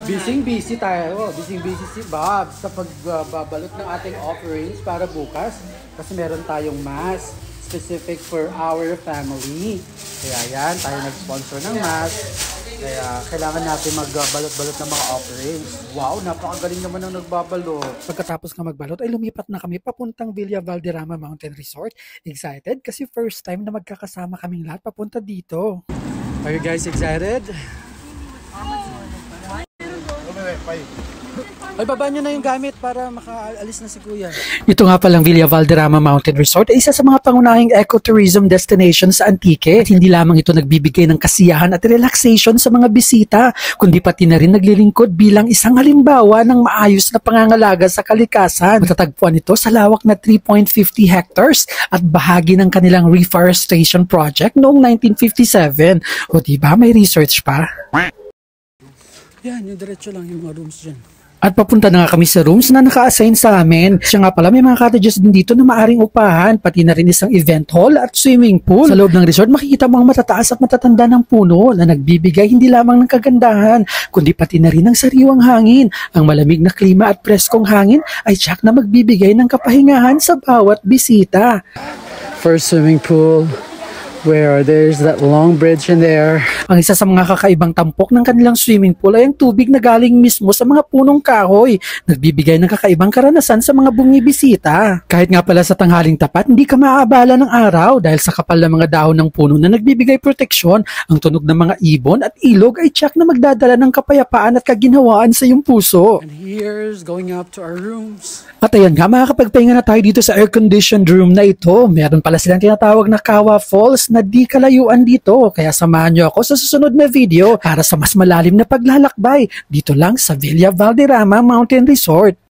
Busy tayo. Busy si Bob sa pagbabalot ng ating offerings para bukas. Kasi meron tayong mass specific for our family. Kaya yan, tayo nag-sponsor ng mass. Kaya kailangan natin magbalot-balot ng mga offerings. Wow, napakagaling naman ang nagbabalot. Pagkatapos nga magbalot ay lumipat na kami papuntang Villa Valderrama Mountain Resort. Excited kasi first time na magkakasama kaming lahat papunta dito. Are you guys excited? Ay, baba nyo na yung gamit para makaalis na si Kuya. Ito nga palang Villa Valderrama Mountain Resort ay isa sa mga pangunahing ecotourism destination sa Antique. At hindi lamang ito nagbibigay ng kasiyahan at relaxation sa mga bisita, kundi pati na rin naglilingkod bilang isang halimbawa ng maayos na pangangalaga sa kalikasan. Matatagpuan ito sa lawak na 3.50 hectares at bahagi ng kanilang reforestation project noong 1957. O diba, may research pa? Yan, yung diretso lang yung mga rooms dyan. At papunta na nga kami sa rooms na naka-assign sa amin. Siya nga pala, may mga cottages din dito na maaring upahan, pati na rin isang event hall at swimming pool. Sa loob ng resort, makikita mo ang matataas at matatanda ng puno na nagbibigay hindi lamang ng kagandahan, kundi pati na rin ng sariwang hangin. Ang malamig na klima at preskong hangin ay tiyak na magbibigay ng kapahingahan sa bawat bisita. First swimming pool, where there's that long bridge in there. Ang isa sa mga kakaibang tampok ng kanilang swimming pool ay ang tubig na galing mismo sa mga punong kahoy. Nagbibigay ng kakaibang karanasan sa mga bumibisita. Kahit nga pala sa tanghaling tapat, hindi ka maaabala ng araw dahil sa kapal ng mga dahon ng puno na nagbibigay proteksyon. Ang tunog ng mga ibon at ilog ay tiyak na magdadala ng kapayapaan at kaginhawaan sa iyong puso. And here's going up to our rooms. At ayan nga, makakapagpahinga na tayo dito sa air-conditioned room na ito. Meron pala silang tinatawag na Kawa Falls na di kalayuan dito. Kaya samahan nyo ako sa susunod na video para sa mas malalim na paglalakbay dito lang sa Villa Valderrama Mountain Resort.